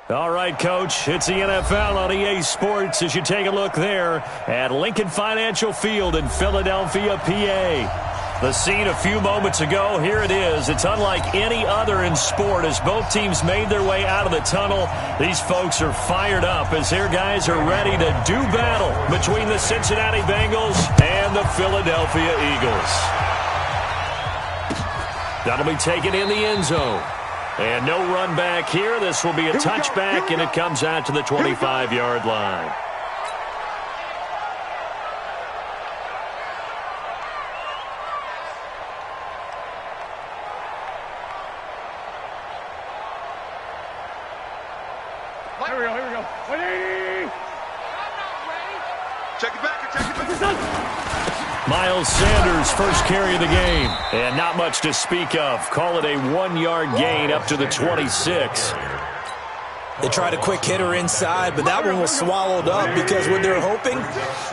All right, Coach, it's the NFL on EA Sports as you take a look there at Lincoln Financial Field in Philadelphia, PA. The scene a few moments ago, here it is. It's unlike any other in sport as both teams made their way out of the tunnel. These folks are fired up as their guys are ready to do battle between the Cincinnati Bengals and the Philadelphia Eagles. That'll be taken in the end zone. And no run back here. This will be a touchback, and it comes out to the 25-yard line. Here we go. 180! Check it back. Miles Sanders, first carry of the game. And not much to speak of. Call it a 1-yard gain up to the 26. They tried a quick hitter inside, but that one was swallowed up because what they're hoping,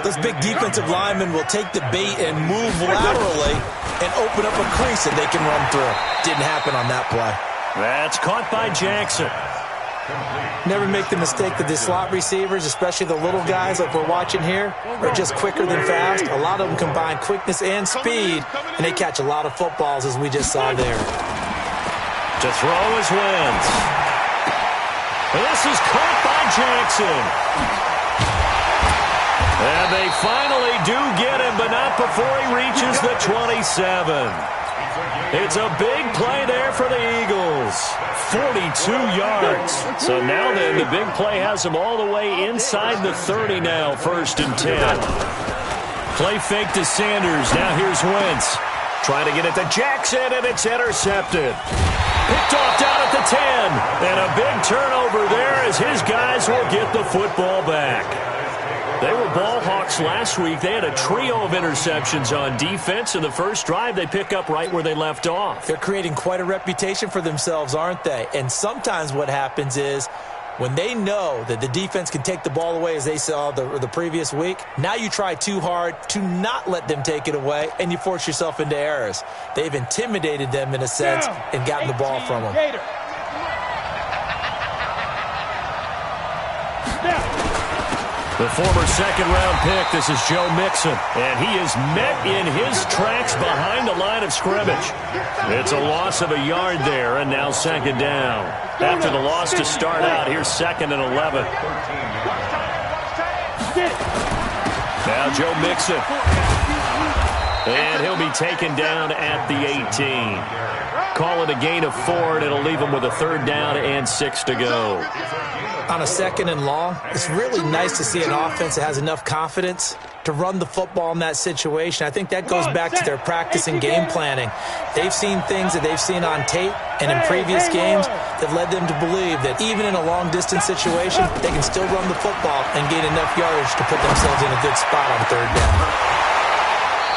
those big defensive linemen will take the bait and move laterally and open up a crease that they can run through. Didn't happen on that play. That's caught by Jackson. Never make the mistake that the slot receivers, especially the little guys like we're watching here, are just quicker than fast. A lot of them combine quickness and speed, and they catch a lot of footballs, as we just saw there. To throw is Wentz. This is caught by Jackson. And they finally do get him, but not before he reaches the 27. It's a big play there for the Eagles. 42 yards. So now then, the big play has them all the way inside the 30 now, 1st and 10. Play fake to Sanders. Now here's Wentz. Trying to get it to Jackson, and it's intercepted. Picked off down at the 10. And a big turnover there as his guys will get the football back. They were ball hawks last week. They had a trio of interceptions on defense. In the first drive, they pick up right where they left off. They're creating quite a reputation for themselves, aren't they? And sometimes what happens is when they know that the defense can take the ball away, as they saw the previous week, now you try too hard to not let them take it away, and you force yourself into errors. They've intimidated them in a sense and gotten the ball from them. The former second-round pick, this is Joe Mixon, and he is met in his tracks behind the line of scrimmage. It's a loss of a yard there, and now second down. After the loss to start out, here's 2nd and 11. Now Joe Mixon. And he'll be taken down at the 18. Call it a gain of 4, and it'll leave him with a 3rd down and 6 to go. On a 2nd and long, it's really nice to see an offense that has enough confidence to run the football in that situation. I think that goes back to their practice and game planning. They've seen things that they've seen on tape and in previous games that led them to believe that even in a long-distance situation, they can still run the football and gain enough yardage to put themselves in a good spot on 3rd down.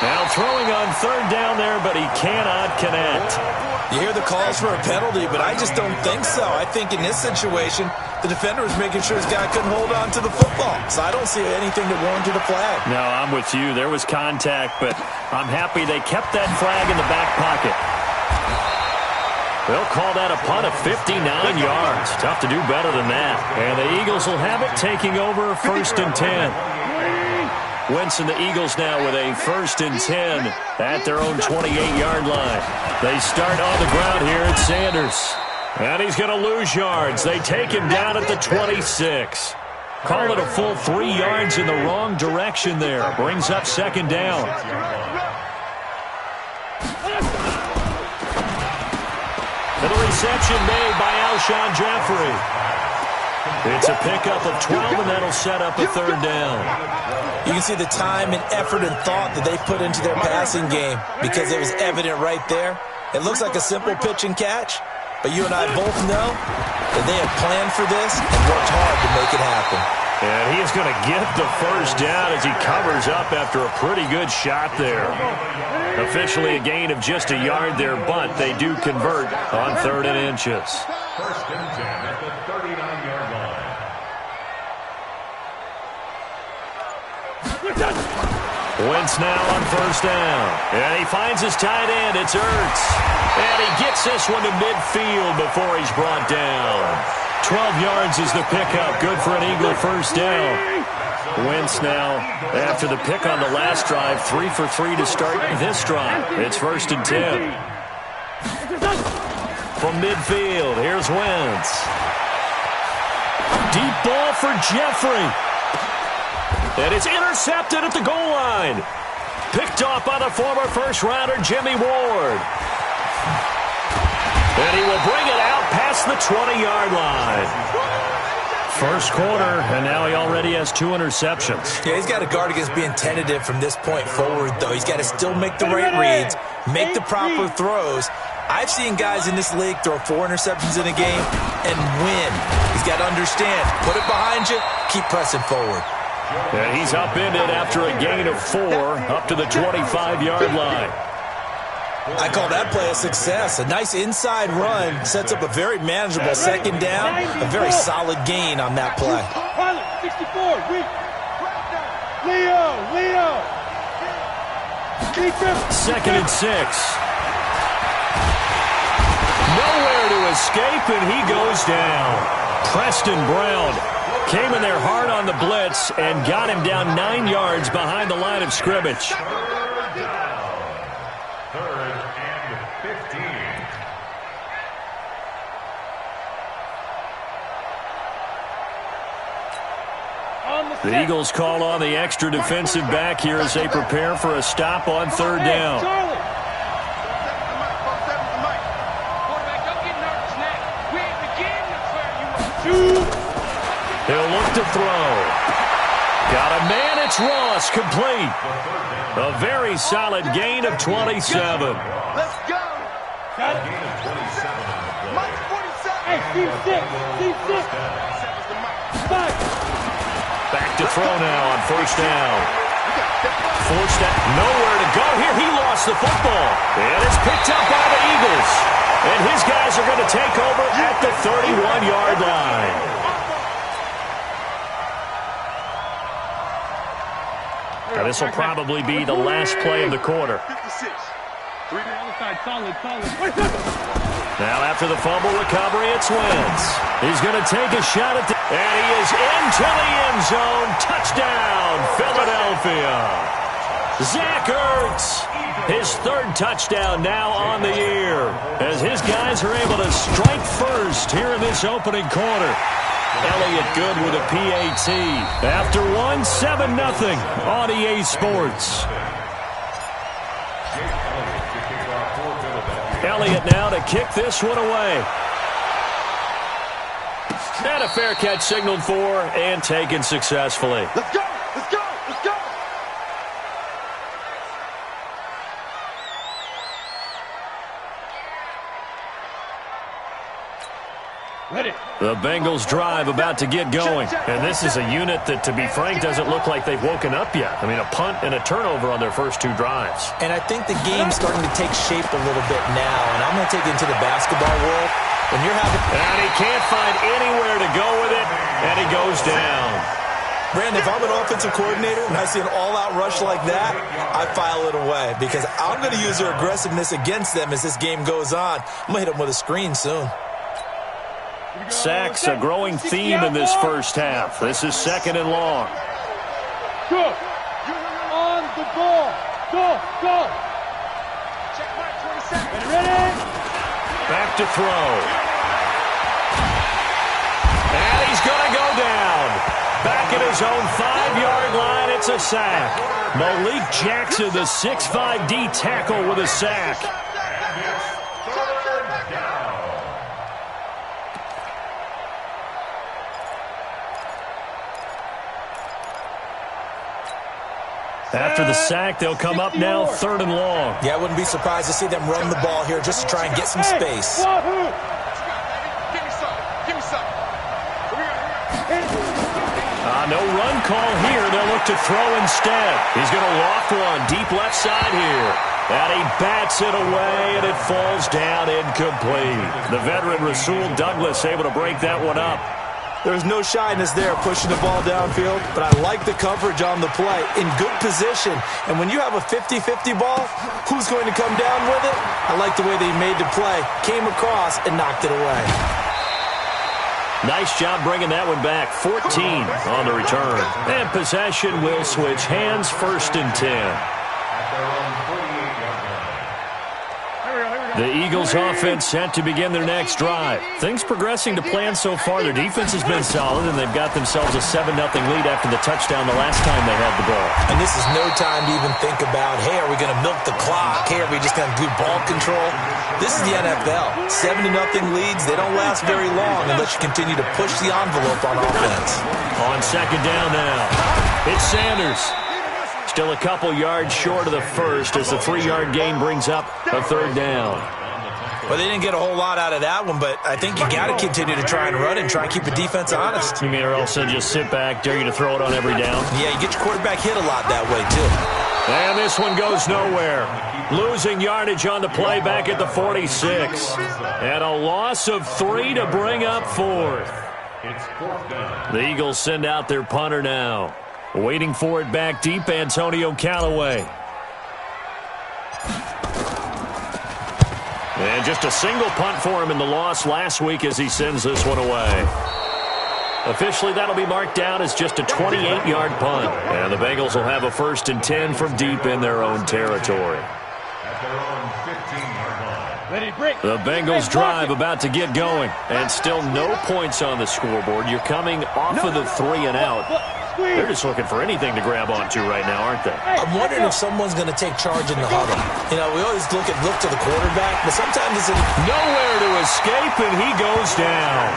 Now throwing on 3rd down there, but he cannot connect. You hear the calls for a penalty, but I just don't think so. I think in this situation, the defender was making sure his guy couldn't hold on to the football. So I don't see anything that warranted a flag. No, I'm with you. There was contact, but I'm happy they kept that flag in the back pocket. They'll call that a punt of 59 yards. Tough to do better than that. And the Eagles will have it taking over 1st and 10. Wentz and the Eagles now with a 1st and 10 at their own 28-yard line. They start on the ground here at Sanders. And he's going to lose yards. They take him down at the 26. Call it a full 3 yards in the wrong direction there. Brings up 2nd down. And the reception made by Alshon Jeffrey. It's a pickup of 12, and that'll set up a 3rd down. You can see the time and effort and thought that they've put into their passing game because it was evident right there. It looks like a simple pitch and catch, but you and I both know that they have planned for this and worked hard to make it happen. And he is going to get the 1st down as he covers up after a pretty good shot there. Officially a gain of just a yard there, but they do convert on 3rd and inches. 1st and 10 at the 39-yard line. Wentz now on 1st down. And he finds his tight end. It's Ertz. And he gets this one to midfield before he's brought down. 12 yards is the pickup. Good for an Eagle first down. Wentz now, after the pick on the last drive, 3 for 3 to start this drive. It's 1st and 10. From midfield, here's Wentz. Deep ball for Jeffrey. And it's intercepted at the goal line. Picked off by the former first-rounder Jimmy Ward. And he will bring it out past the 20-yard line. First quarter, and now he already has 2 interceptions. Yeah, he's got to guard against being tentative from this point forward, though. He's got to still make the right reads, make the proper throws. I've seen guys in this league throw 4 interceptions in a game and win. He's got to understand, put it behind you, keep pressing forward. And he's upended after a gain of 4 up to the 25-yard line. I call that play a success. A nice inside run sets up a very manageable second down, a very solid gain on that play. 64, Leo. 2nd and 6. Nowhere to escape, and he goes down. Preston Brown came in there hard on the blitz and got him down 9 yards behind the line of scrimmage. The Eagles call on the extra defensive back here as they prepare for a stop on 3rd down. He'll look to throw. Got a man, it's Ross, complete. A very solid gain of 27. Let's go. Got it. Gain of 27. Mike 47. Hey, C6. Back to throw now on 1st down. Forced out, nowhere to go here. He lost the football. And it's picked up by the Eagles. And his guys are going to take over at the 31-yard line. Now this will probably be the last play of the quarter. Now after the fumble recovery, it's Wentz. He's going to take a shot at and he is into the end zone. Touchdown, Philadelphia. Zach Ertz, his 3rd touchdown now on the year, as his guys are able to strike first here in this opening quarter. Elliott good with a PAT. After 1, 7-0 on EA Sports. Elliott now to kick this one away. And a fair catch signaled for and taken successfully. Let's go. Ready. The Bengals drive about to get going. And this is a unit that, to be frank, doesn't look like they've woken up yet. I mean, a punt and a turnover on their first 2 drives. And I think the game's starting to take shape a little bit now. And I'm going to take it into the basketball world. When you're having... And he can't find anywhere to go with it, and he goes down. Brandon, if I'm an offensive coordinator and I see an all-out rush like that, I file it away because I'm going to use their aggressiveness against them as this game goes on. I'm going to hit them with a screen soon. Sacks, a growing theme in this first half. This is 2nd and long. Go. On the ball. Go. Check mark 27. Ready? Back to throw. And he's going to go down. Back at his own 5-yard line, it's a sack. Malik Jackson, the 6'5" D tackle with a sack. After the sack, they'll come up now 3rd and long. Yeah, I wouldn't be surprised to see them run the ball here just to try and get some space. No run call here. They'll look to throw instead. He's going to loft one deep left side here. And he bats it away, and it falls down incomplete. The veteran Rasul Douglas able to break that one up. There's no shyness there pushing the ball downfield, but I like the coverage on the play. In good position. And when you have a 50-50 ball, who's going to come down with it? I like the way they made the play, came across, and knocked it away. Nice job bringing that one back. 14 on the return. And possession will switch hands, 1st and 10. The Eagles offense set to begin their next drive. Things progressing to plan so far. Their defense has been solid, and they've got themselves a 7-0 lead after the touchdown the last time they had the ball. And this is no time to even think about, hey, are we going to milk the clock? Hey, are we just going to do ball control? This is the NFL. 7-0 leads, they don't last very long unless you continue to push the envelope on offense. On 2nd down now, it's Sanders. Still a couple yards short of the first as the 3-yard gain brings up a 3rd down. Well, they didn't get a whole lot out of that one, but I think you got to continue to try and run and try and keep the defense honest. You mean or else just sit back, dare you to throw it on every down? Yeah, you get your quarterback hit a lot that way, too. And this one goes nowhere. Losing yardage on the play back at the 46. And a loss of 3 to bring up 4th. The Eagles send out their punter now. Waiting for it back deep, Antonio Callaway. And just a single punt for him in the loss last week as he sends this one away. Officially, that'll be marked down as just a 28-yard punt. And the Bengals will have a 1st and 10 from deep in their own territory. The Bengals drive about to get going. And still no points on the scoreboard. You're coming off of the 3 and out. They're just looking for anything to grab onto right now, aren't they? I'm wondering if someone's going to take charge in the huddle. You know, we always look to the quarterback, but sometimes it's nowhere to escape, and he goes down.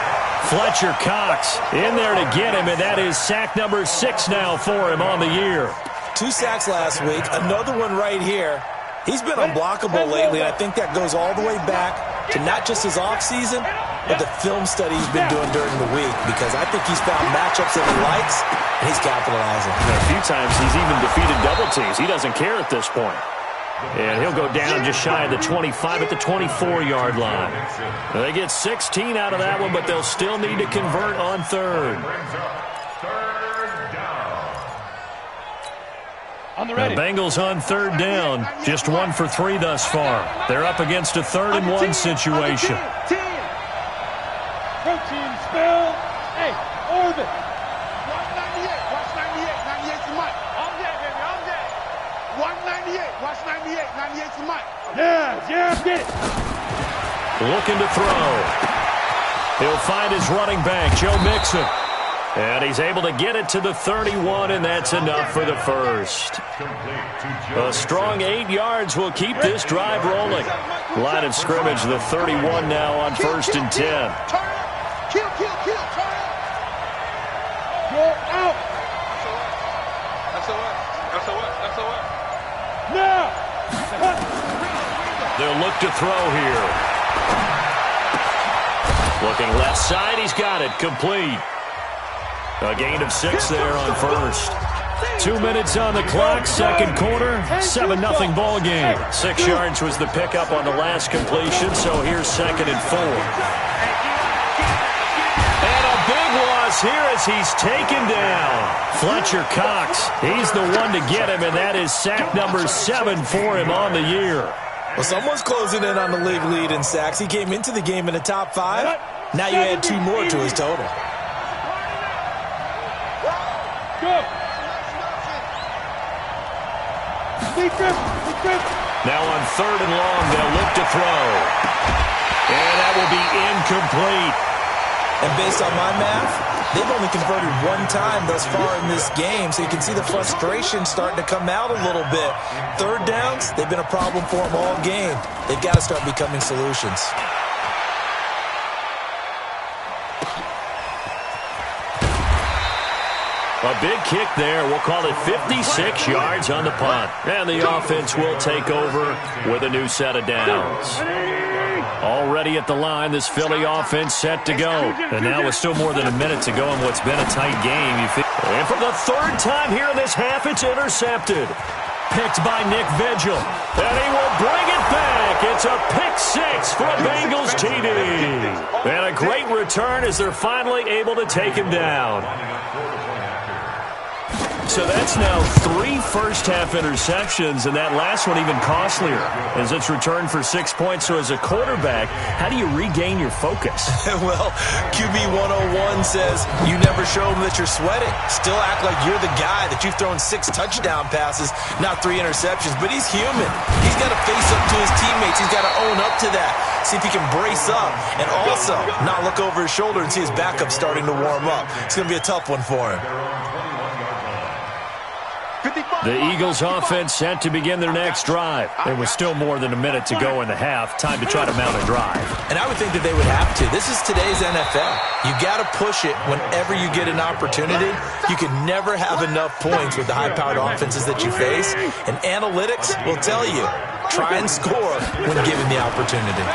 Fletcher Cox in there to get him, and that is sack number 6 now for him on the year. 2 sacks last week, another one right here. He's been unblockable lately, and I think that goes all the way back to not just his offseason, but the film study he's been doing during the week, because I think he's found matchups that he likes, and he's capitalizing. A few times he's even defeated double teams. He doesn't care at this point. And he'll go down just shy of the 25 at the 24-yard line. They get 16 out of that one, but they'll still need to convert on 3rd. The Bengals on 3rd down, just 1 for 3 thus far. They're up against a 3rd and 1 situation. Protein spill. Hey, Orvin. Watch 98. Watch 98. 98's the mic. I'm dead, baby. I'm dead. Watch 98. Watch 98. 98's the mic. Yeah, get it. Looking to throw. He'll find his running back, Joe Mixon. And he's able to get it to the 31, and that's enough for the first. A strong 8 yards will keep this drive rolling. Line of scrimmage, the 31 now on 1st and 10. Kill, turn out. Go out. SOS. Now. They'll look to throw here. Looking left side, he's got it, complete. A gain of 6 there on 1st. 2 minutes on the clock, 2nd quarter, 7-0 ball game. 6 yards was the pickup on the last completion, so here's 2nd and 4. And a big loss here as he's taken down. Fletcher Cox, he's the one to get him, and that is sack number 7 for him on the year. Well, someone's closing in on the league lead in sacks. He came into the game in the top 5. Now you add 2 more to his total. Now on 3rd and long, they'll look to throw. And that will be incomplete. And based on my math, they've only converted 1 time thus far in this game, so you can see the frustration starting to come out a little bit. 3rd downs, they've been a problem for them all game. They've got to start becoming solutions. A big kick there. We'll call it 56 yards on the punt. And the offense will take over with a new set of downs. Already at the line, this Philly offense set to go. And now with still more than a minute to go in what's been a tight game. And for the 3rd time here in this half, it's intercepted. Picked by Nick Vigil. And he will bring it back. It's a pick 6 for a Bengals TD. And a great return as they're finally able to take him down. So that's now 3 first-half interceptions, and that last one even costlier as it's returned for 6 points. So as a quarterback, how do you regain your focus? Well, QB 101 says you never show them that you're sweating. Still act like you're the guy that you've thrown 6 touchdown passes, not 3 interceptions. But he's human. He's got to face up to his teammates. He's got to own up to that. See if he can brace up and also not look over his shoulder and see his backup starting to warm up. It's going to be a tough one for him. The Eagles offense set to begin their next drive. There was still more than a minute to go in the half. Time to try to mount a drive. And I would think that they would have to. This is today's NFL. You got to push it whenever you get an opportunity. You can never have enough points with the high-powered offenses that you face. And analytics will tell you, try and score when given the opportunity.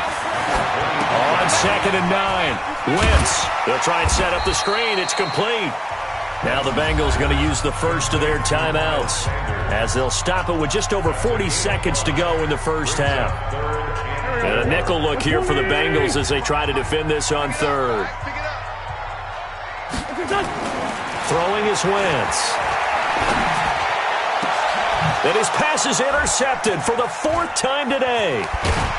On 2nd and 9, Wentz. They'll try and set up the screen. It's complete. Now the Bengals going to use the first of their timeouts as they'll stop it with just over 40 seconds to go in the first half. And a nickel look here for the Bengals as they try to defend this on 3rd. Throwing is Wentz. And his pass is intercepted for the 4th time today.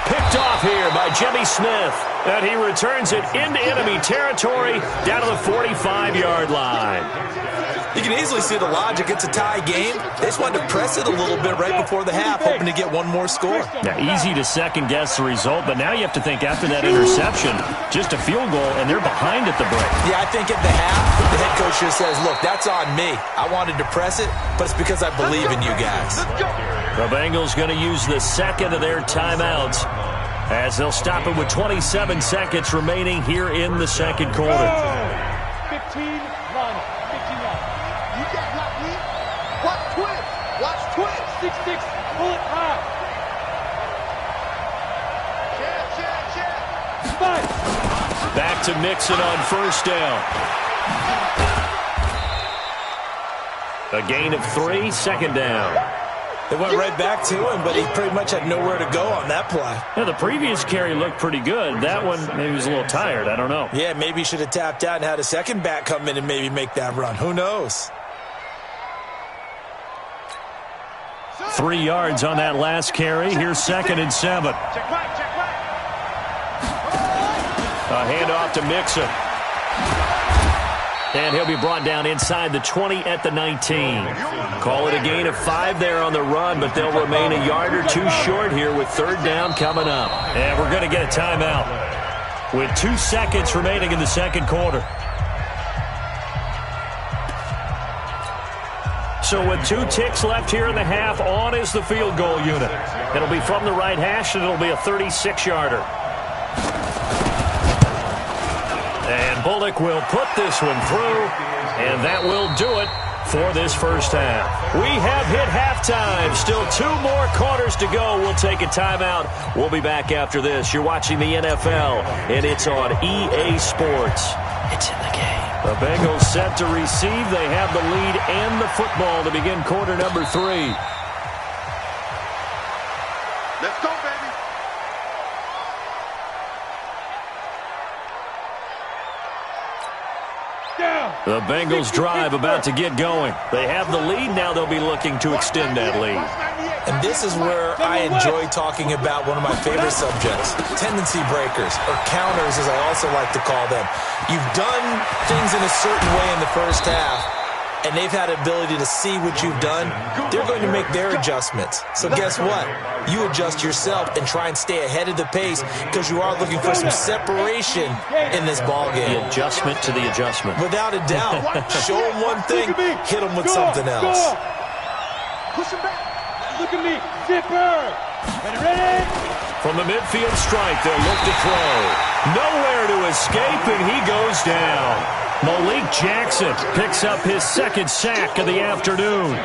Picked off here by Jimmy Smith. And he returns it into enemy territory down to the 45-yard line. You can easily see the logic. It's a tie game. They just wanted to press it a little bit right before the half, hoping to get one more score. Now, easy to second-guess the result, but now you have to think after that interception, just a field goal, and they're behind at the break. Yeah, I think at the half, the head coach just says, look, that's on me. I wanted to press it, but it's because I believe in you guys. The Bengals going to use the second of their timeouts as they'll stop it with 27 seconds remaining here in the second quarter. 15 run. 15 run. You got block me. Watch twist. Watch twist. 6-6. Pull it high. Check. Back to Mixon on 1st down. A gain of 3, 2nd down. They went right back to him, but he pretty much had nowhere to go on that play. Yeah, the previous carry looked pretty good. That one, maybe he was a little tired. I don't know. Yeah, maybe he should have tapped out and had a second back come in and maybe make that run. Who knows? 3 yards on that last carry. Here's 2nd and 7. Check right. A handoff to Mixon. And he'll be brought down inside the 20 at the 19. Call it a gain of 5 there on the run, but they'll remain a yard or 2 short here with 3rd down coming up. And we're going to get a timeout with 2 seconds remaining in the second quarter. So with 2 ticks left here in the half, on is the field goal unit. It'll be from the right hash, and it'll be a 36-yarder. And Bullock will put this one through, and that will do it for this first half. We have hit halftime. Still 2 more quarters to go. We'll take a timeout. We'll be back after this. You're watching the NFL, and it's on EA Sports. It's in the game. The Bengals set to receive. They have the lead and the football to begin quarter number 3. Let's go, baby. The Bengals drive about to get going. They have the lead. Now they'll be looking to extend that lead. And this is where I enjoy talking about one of my favorite subjects, tendency breakers, or counters as I also like to call them. You've done things in a certain way in the first half, and they've had an ability to see what you've done. They're going to make their adjustments. So guess what? You adjust yourself and try and stay ahead of the pace because you are looking for some separation in this ball game. The adjustment to the adjustment. Without a doubt. Show them one thing, hit them with something else. Push him back. Look at me. Zipper. Ready? From the midfield strike, they'll look to throw. Nowhere to escape, and he goes down. Malik Jackson picks up his 2nd sack of the afternoon.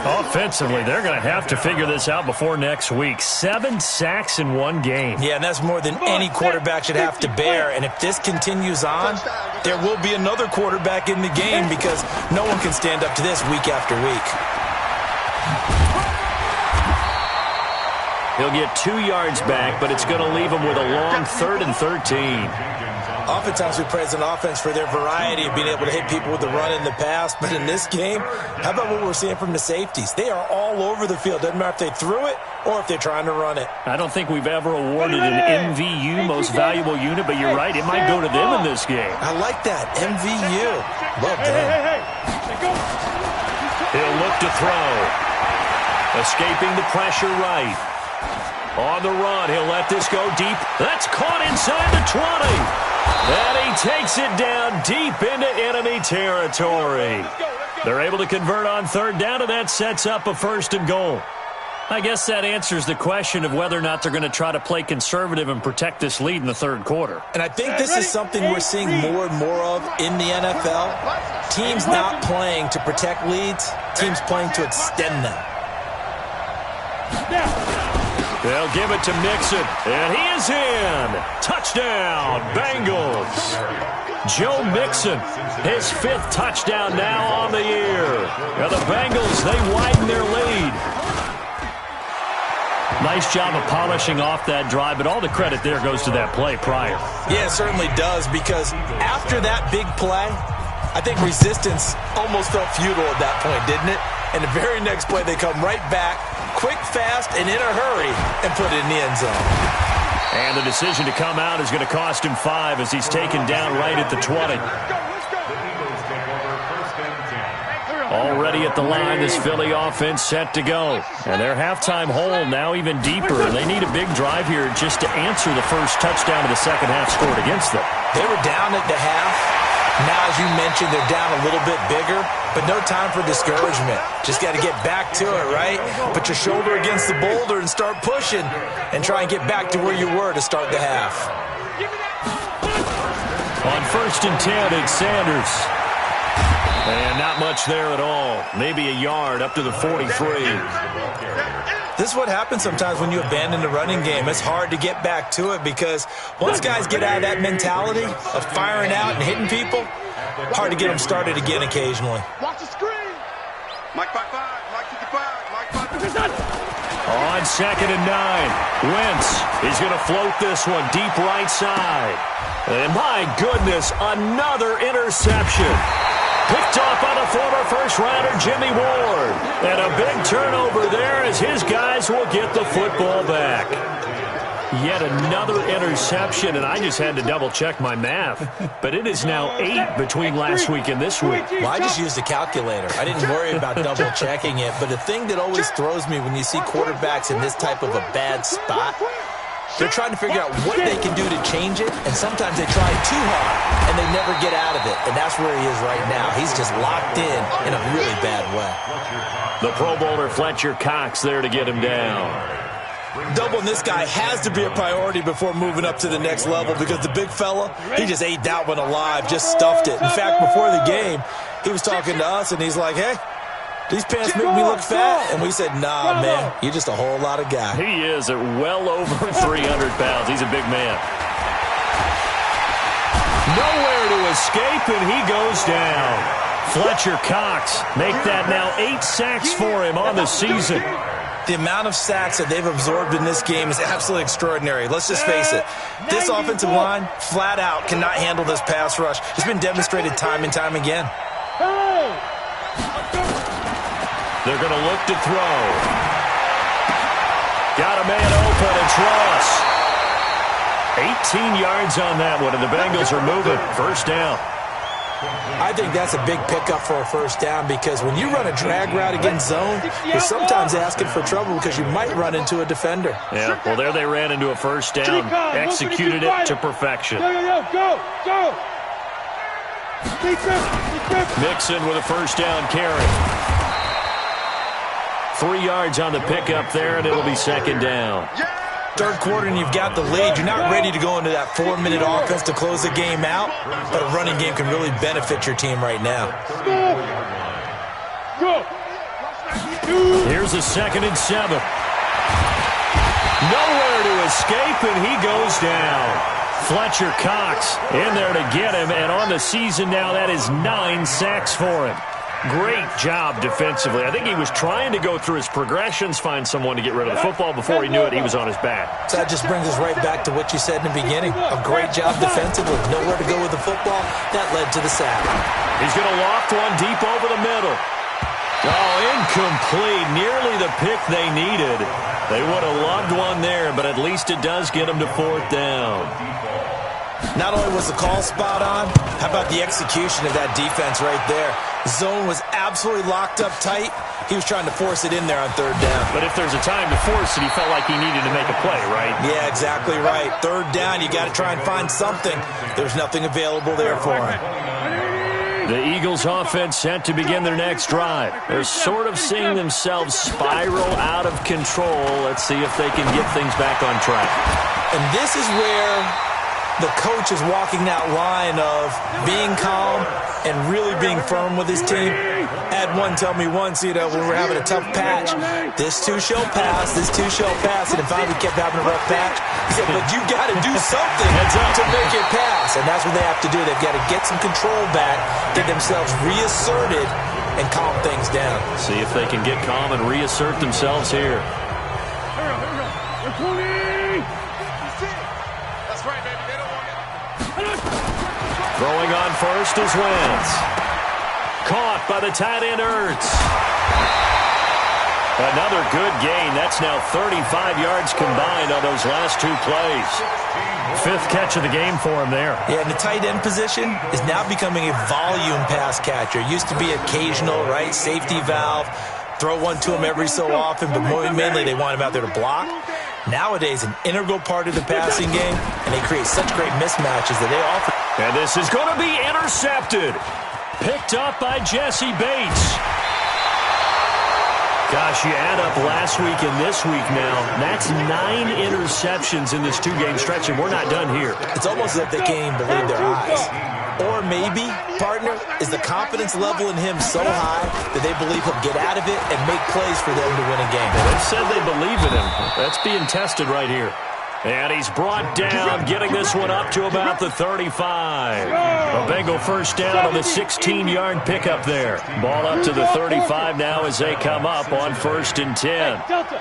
Offensively, they're going to have to figure this out before next week. 7 sacks in 1 game. Yeah, and that's more than any quarterback should have to bear. And if this continues on, there will be another quarterback in the game because no one can stand up to this week after week. He'll get 2 yards back, but it's going to leave him with a long 3rd and 13. Oftentimes we praise an offense for their variety of being able to hit people with the run in the pass. But in this game, how about what we're seeing from the safeties? They are all over the field. Doesn't matter if they threw it or if they're trying to run it. I don't think we've ever awarded an MVU, most valuable unit, but you're right. It might go to them in this game. I like that. MVU. Love them. He'll look to throw. Escaping the pressure right. On the run, he'll let this go deep. That's caught inside the 20. And he takes it down deep into enemy territory. They're able to convert on 3rd down, and that sets up a 1st and goal. I guess that answers the question of whether or not they're going to try to play conservative and protect this lead in the 3rd quarter. And I think this is something we're seeing more and more of in the NFL. Teams not playing to protect leads, teams playing to extend them. They'll give it to Mixon, and he is in. Touchdown, Bengals. Joe Mixon, his 5th touchdown now on the year. And the Bengals, they widen their lead. Nice job of polishing off that drive, but all the credit there goes to that play prior. Yeah, it certainly does, because after that big play, I think resistance almost felt futile at that point, didn't it? And the very next play, they come right back, quick, fast, and in a hurry, and put it in the end zone. And the decision to come out is going to cost him 5 as he's taken down right at the 20. Already at the line, this Philly offense set to go. And their halftime hole now even deeper. And they need a big drive here just to answer the first touchdown of the second half scored against them. They were down at the half. Now, as you mentioned, they're down a little bit bigger, but no time for discouragement. Just got to get back to it, right? Put your shoulder against the boulder and start pushing and try and get back to where you were to start the half. On 1st and 10, it's Sanders. And not much there at all. Maybe a yard up to the 43. This is what happens sometimes when you abandon the running game. It's hard to get back to it because once guys get out of that mentality of firing out and hitting people, hard to get them started again occasionally. Watch the screen. Mike 5-5, Mike 55, Mike 5-5. On 2nd and 9, Wentz is going to float this one deep right side. And my goodness, another interception. Picked off by the former first-rounder Jimmy Ward. And a big turnover there as his guys will get the football back. Yet another interception, and I just had to double-check my math. But it is now 8 between last week and this week. Well, I just used a calculator. I didn't worry about double-checking it. But the thing that always throws me when you see quarterbacks in this type of a bad spot, they're trying to figure out what they can do to change it, and sometimes they try too hard, and they never get out of it. And that's where he is right now. He's just locked in a really bad way. The Pro Bowler Fletcher Cox there to get him down. Doubling this guy has to be a priority before moving up to the next level because the big fella, he just ate that one alive, just stuffed it. In fact, before the game, he was talking to us, and he's like, hey, these pants make me look fat. And we said, nah, man, you're just a whole lot of guy. He is at well over 300 pounds. He's a big man. Nowhere to escape, and he goes down. Fletcher Cox make that now 8 sacks for him on the season. The amount of sacks that they've absorbed in this game is absolutely extraordinary. Let's just face it. This offensive line, flat out, cannot handle this pass rush. It's been demonstrated time and time again. They're going to look to throw. Got a man open, it's Ross. 18 yards on that one, and the Bengals are moving. 1st down. I think that's a big pickup for a 1st down because when you run a drag route against zone, you're sometimes asking for trouble because you might run into a defender. Yeah, well, there they ran into a 1st down. Executed it to perfection. Go. Mixon with a 1st down carry. 3 yards on the pickup there, and it'll be 2nd down. 3rd quarter and you've got the lead. You're not ready to go into that 4-minute offense to close the game out, but a running game can really benefit your team right now. Here's a 2nd and 7. Nowhere to escape, and he goes down. Fletcher Cox in there to get him, and on the season now, that is 9 sacks for him. Great job defensively. I think he was trying to go through his progressions, find someone to get rid of the football. Before he knew it, he was on his back. So that just brings us right back to what you said in the beginning. A great job defensively. Nowhere to go with the football. That led to the sack. He's going to loft one deep over the middle. Oh, incomplete. Nearly the pick they needed. They would have loved one there, but at least it does get them to 4th down. Not only was the call spot on, how about the execution of that defense right there? Zone was absolutely locked up tight. He was trying to force it in there on 3rd down. But if there's a time to force it, he felt like he needed to make a play, right? Yeah, exactly right. 3rd down, you got to try and find something. There's nothing available there for him. The Eagles offense set to begin their next drive. They're sort of seeing themselves spiral out of control. Let's see if they can get things back on track. And this is where the coach is walking that line of being calm and really being firm with his team. Had one tell me once, when we're having a tough patch, this too shall pass, this too shall pass. And if we kept having a rough patch, he said, but you got to do something to make it pass. And that's what they have to do. They've got to get some control back, get themselves reasserted, and calm things down. See if they can get calm and reassert themselves here. That's right, baby. They don't want it. Throwing on first is Wentz. Caught by the tight end Ertz. Another good gain. That's now 35 yards combined on those last 2 plays. 5th catch of the game for him there. Yeah, and the tight end position is now becoming a volume pass catcher. It used to be occasional, right? Safety valve. Throw one to him every so often, but mainly they want him out there to block. Nowadays, an integral part of the passing game, and they create such great mismatches that they offer. And this is going to be intercepted. Picked up by Jesse Bates. Gosh, you add up last week and this week now. That's 9 interceptions in this 2-game stretch, and we're not done here. It's almost as if they can't even believe their eyes. Or maybe, partner, is the confidence level in him so high that they believe he'll get out of it and make plays for them to win a game. They said they believe in him. That's being tested right here. And he's brought down, getting this one up to about the 35. A Bengal first down on the 16-yard pickup there. Ball up to the 35 now as they come up on 1st and 10. Delta. 198.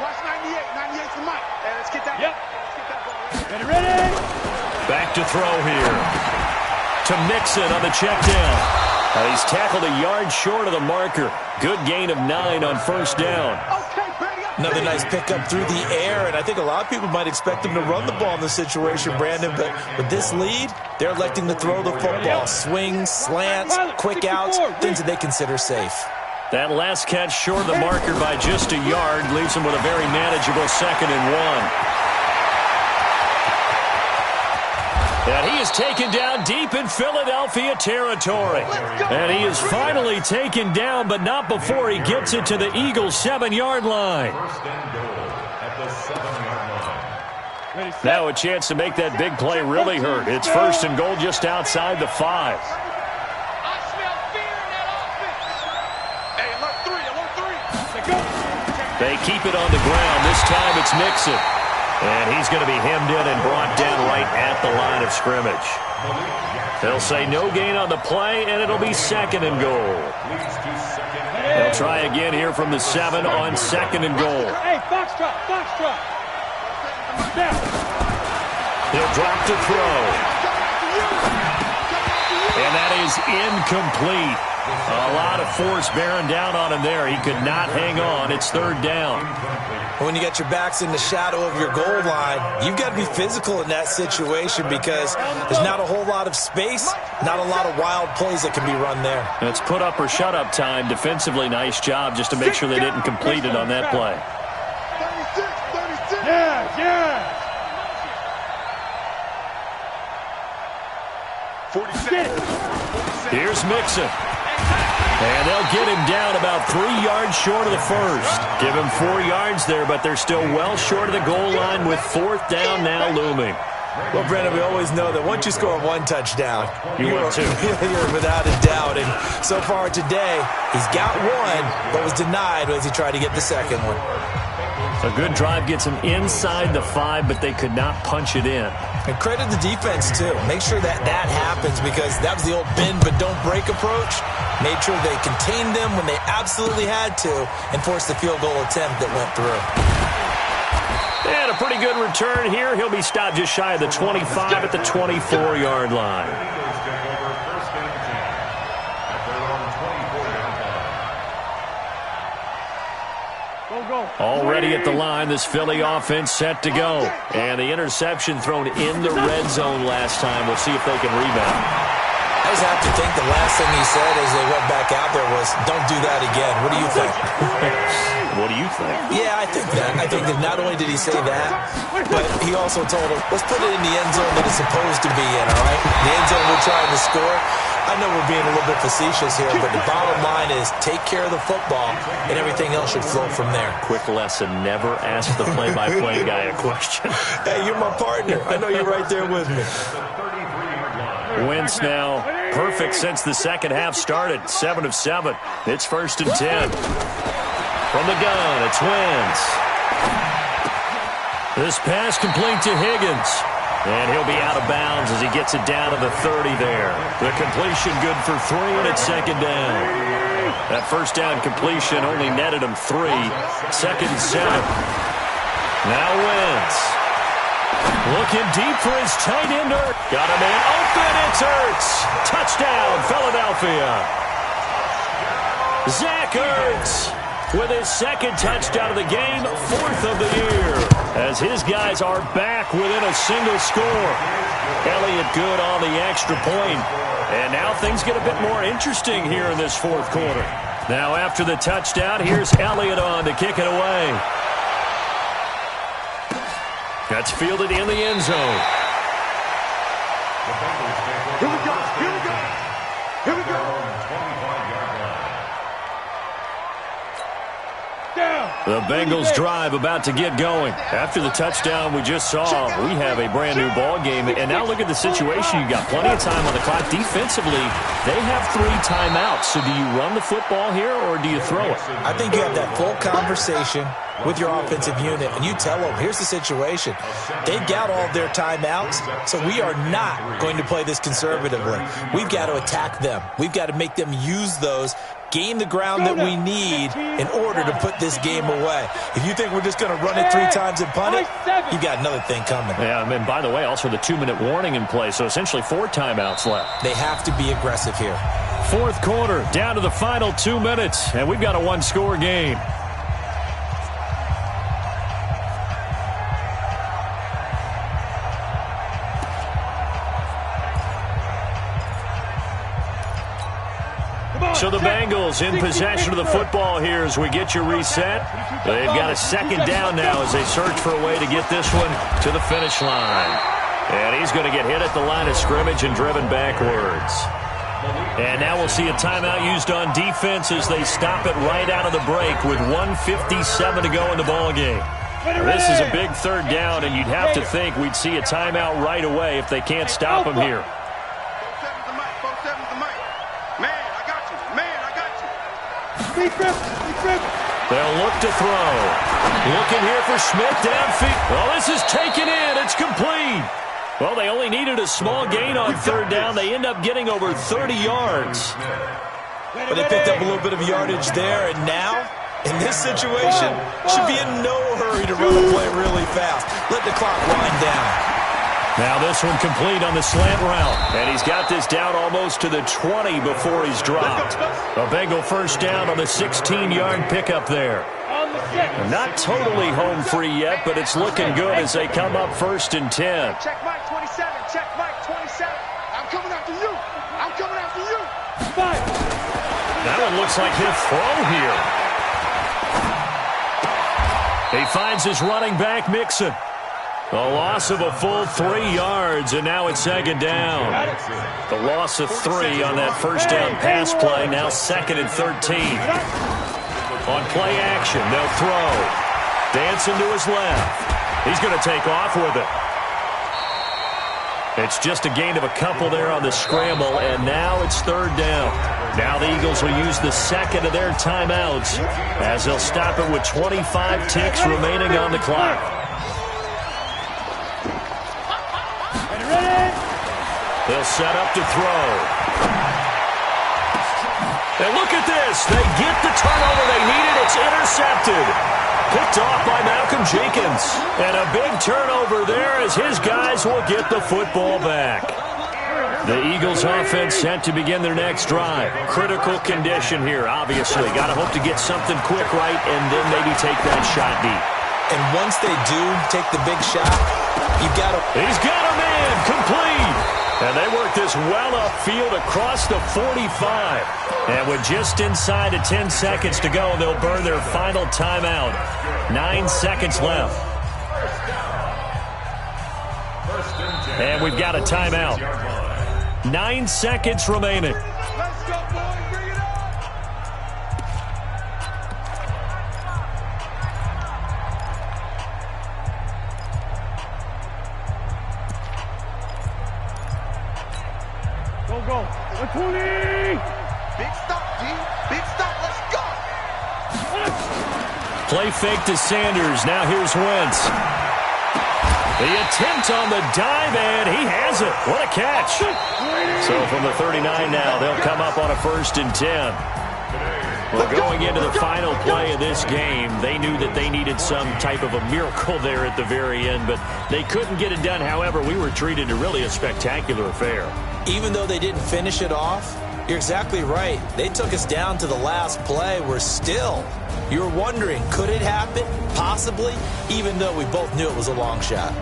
Watch 98. 98's the mic. Hey, let's get that. Yep. Let's get that ball. Ready? Back to throw here. To Mixon on the check down. He's tackled a yard short of the marker. Good gain of 9 on 1st down. Another nice pickup through the air, and I think a lot of people might expect them to run the ball in this situation, Brandon, but with this lead, they're electing to throw the football. Swings, slants, quick outs, things that they consider safe. That last catch short of the marker by just a yard leaves them with a very manageable 2nd and 1. And he is taken down deep in Philadelphia territory. And he is finally taken down, but not before he gets it to the Eagles' 7-yard line. Now a chance to make that big play really hurt. It's 1st and goal just outside the 5. They keep it on the ground. This time it's Mixon. And he's going to be hemmed in and brought down right at the line of scrimmage. They'll say no gain on the play, and it'll be 2nd and goal. They'll try again here from the 7 on 2nd and goal. Hey, box drop, box drop. He'll drop to throw. And that is incomplete. A lot of force bearing down on him there. He could not hang on. It's 3rd down. When you got your backs in the shadow of your goal line, you've got to be physical in that situation because there's not a whole lot of space, not a lot of wild plays that can be run there. It's put up or shut up time. Defensively, nice job just to make sure they didn't complete it on that play. 36. Yeah. 46. Here's Mixon. And they'll get him down about 3 yards short of the 1st. Give him 4 yards there, but they're still well short of the goal line with 4th down now looming. Well, Brendan, we always know that once you score 1 touchdown, you're without a doubt. And so far today, he's got 1, but was denied as he tried to get the 2nd one. A good drive gets them inside the 5, but they could not punch it in. And credit the defense, too. Make sure that happens, because that was the old bend but don't break approach. Made sure they contained them when they absolutely had to and forced the field goal attempt that went through. And a pretty good return here. He'll be stopped just shy of the 25 at the 24-yard line. Already at the line, this Philly offense set to go. And the interception thrown in the red zone last time. We'll see if they can rebound. I just have to think the last thing he said as they went back out there was, don't do that again. What do you think? What do you think? Yeah, I think that. I think that not only did he say that, but he also told him, let's put it in the end zone that it's supposed to be in, all right? The end zone we're trying to score. I know we're being a little bit facetious here, but the bottom line is take care of the football, and everything else should flow from there. Quick lesson, never ask the play-by-play guy a question. Hey, you're my partner. I know you're right there with me. Wentz now perfect since the second half started. 7 of 7. It's 1st and 10. From the gun, it's Wentz. This pass complete to Higgins. And he'll be out of bounds as he gets it down to the 30 there. The completion good for 3, and it's 2nd down. That first down completion only netted him 3. 2nd and 7. Now Wentz. Looking deep for his tight end. Got a man open. It's Ertz. Touchdown, Philadelphia. Zach Ertz with his 2nd touchdown of the game, 4th of the year, as his guys are back within a single score. Elliott good on the extra point. And now things get a bit more interesting here in this 4th quarter. Now after the touchdown, here's Elliott on to kick it away. That's fielded in the end zone. Here we go. Here we go. Here we go. The Bengals drive about to get going. After the touchdown we just saw, we have a brand new ball game. And now look at the situation. You got plenty of time on the clock. Defensively, they have 3 timeouts. So do you run the football here or do you throw it? I think you have that full conversation with your offensive unit, and you tell them, here's the situation. They've got all of their timeouts, so we are not going to play this conservatively. We've got to attack them. We've got to make them use those, gain the ground that we need in order to put this game away. If you think we're just going to run it 3 times and punt it, you've got another thing coming. Yeah, and by the way, also the 2-minute warning in play, so essentially 4 timeouts left. They have to be aggressive here. 4th quarter, down to the final 2 minutes, and we've got a 1-score game. So the Bengals in possession of the football here as we get you reset. They've got a 2nd down now as they search for a way to get this one to the finish line. And he's going to get hit at the line of scrimmage and driven backwards. And now we'll see a timeout used on defense as they stop it right out of the break with 1:57 to go in the ballgame. This is a big 3rd down, and you'd have to think we'd see a timeout right away if they can't stop him here. They'll look to throw. Looking here for Smith downfield. Well, this is taken in. It's complete. Well, they only needed a small gain on 3rd down. They end up getting over 30 yards. But they picked up a little bit of yardage there, and now, in this situation, should be in no hurry to run the play really fast. Let the clock wind down. Now this one complete on the slant route. And he's got this down almost to the 20 before he's dropped. A Bengal 1st down on the 16-yard pickup there. Not totally home free yet, but it's looking good as they come up 1st and 10. Check Mike 27. Check Mike 27. I'm coming after you. I'm coming after you. Fight. That one looks like he'll throw here. He finds his running back, Mixon. A loss of a full 3 yards, and now it's 2nd down. The loss of 3 on that 1st down pass play, now 2nd and 13. On play action, they'll throw. Dancing to his left. He's going to take off with it. It's just a gain of a couple there on the scramble, and now it's third down. Now the Eagles will use the second of their timeouts as they'll stop it with 25 ticks remaining on the clock. They'll set up to throw. And look at this. They get the turnover they needed. It's intercepted. Picked off by Malcolm Jenkins. And a big turnover there as his guys will get the football back. The Eagles offense set to begin their next drive. Critical condition here, obviously. Got to hope to get something quick right and then maybe take that shot deep. And once they do take the big shot, you've got to... He's got a man complete. And they work this well upfield across the 45. And with just inside of 10 seconds to go, they'll burn their final timeout. 9 seconds left. And we've got a timeout. 9 seconds remaining. Let's go, boys. Bring it on. Go. 20. Big stop, G. Big stop. Let's go. Play fake to Sanders. Now here's Wentz. The attempt on the dive, and he has it. What a catch. So from the 39 now, they'll come up on a 1st and 10. Well, going into the final play of this game, they knew that they needed some type of a miracle there at the very end, but they couldn't get it done. However, we were treated to really a spectacular affair. Even though they didn't finish it off, you're exactly right. They took us down to the last play. We're still, you're wondering, could it happen? Possibly, even though we both knew it was a long shot.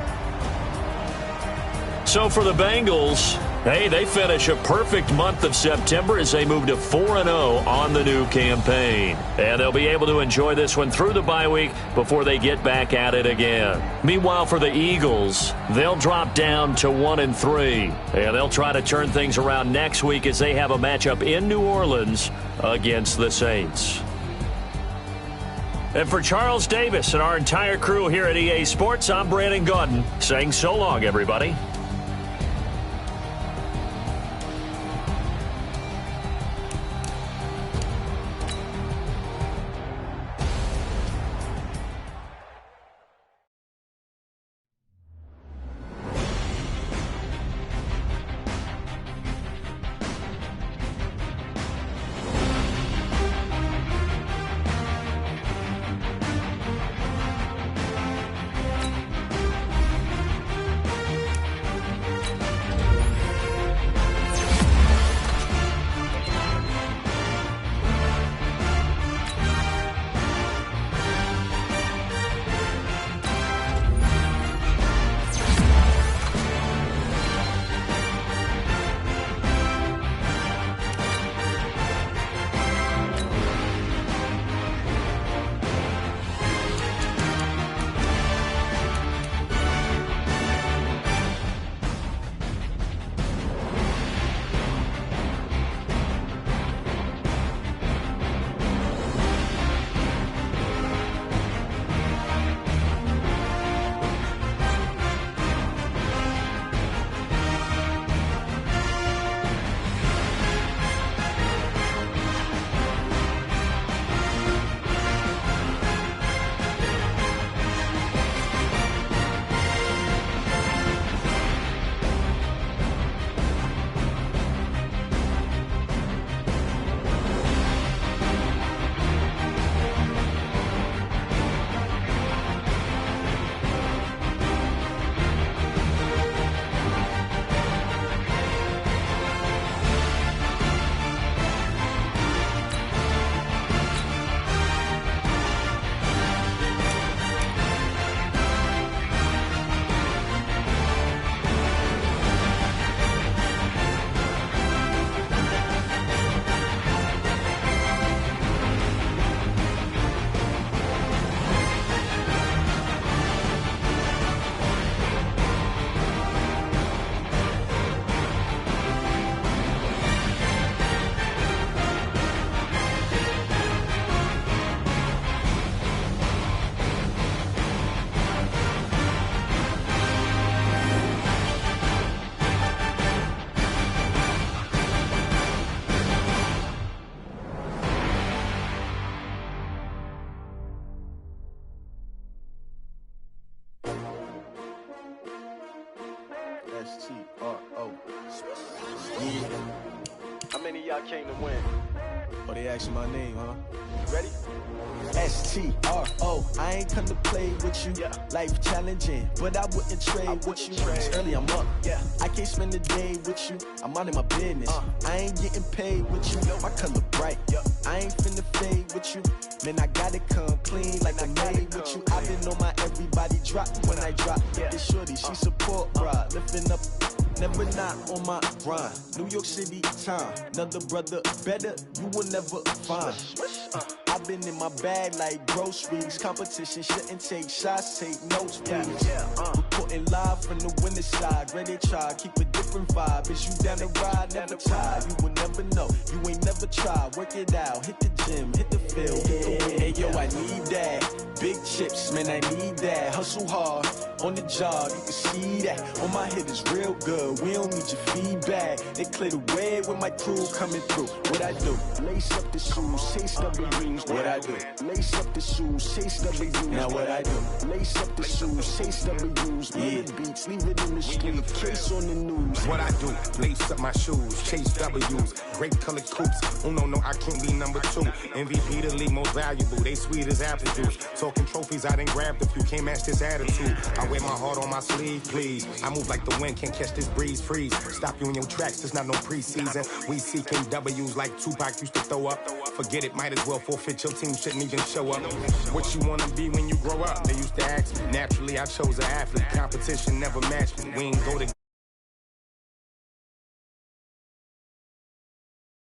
So for the Bengals, hey, they finish a perfect month of September as they move to 4-0 on the new campaign. And they'll be able to enjoy this one through the bye week before they get back at it again. Meanwhile, for the Eagles, they'll drop down to 1-3. And they'll try to turn things around next week as they have a matchup in New Orleans against the Saints. And for Charles Davis and our entire crew here at EA Sports, I'm Brandon Gaudin saying so long, everybody. S-T-R-O. Yeah. How many of y'all came to win? Oh, they asking my name, huh? Ready? S-T-R-O. I ain't come to play with you. Yeah. Life challenging, but I wouldn't trade with you. It's early, I'm up. Yeah. I can't spend the day with you. I'm minding my business. I ain't getting paid with you. My color bright. Yeah. I ain't finna fade with you. Man, I gotta come clean like I made with you. I've been on my everybody drop when I drop. Yeah. This shorty, she support ride. Lifting up, never not on my grind. New York City time. Another brother better, you will never find. I've been in my bag like groceries. Competition shouldn't take shots, take notes, please. Reporting live from the winter side. Ready to try, keep a different vibe. Is you down the ride, never tired. You will never know, you ain't never tried. Work it out, hit the gym, hit the field, hit the wind. Hey yo, I need that. Big chips, man, I need that. Hustle hard, on the job, you can see that. On my head is real good, we don't need your feedback. They clear the way with my crew coming through. What I do? Lace up the shoes, chase W's. What I do? Lace up the shoes, chase W's. Now what I do? Lace up the shoes, chase W's. Yeah. Beats, leave it in the street, case on the news. What I do? Lace up my shoes, chase W's. Great colored coops. Oh no, I can't be number 2. MVP the league most valuable. They sweet as apple juice. Talking trophies, I didn't grab the few. Can't match this attitude. I wear my heart on my sleeve, please. I move like the wind, can't catch this breeze, freeze. Stop you in your tracks, there's not no preseason. We seeking W's like Tupac used to throw up. Forget it, might as well forfeit. Your team shouldn't even show up. What you wanna be when you grow up? They used to ask me. Naturally, I chose an athlete. Competition never matched me. We ain't go to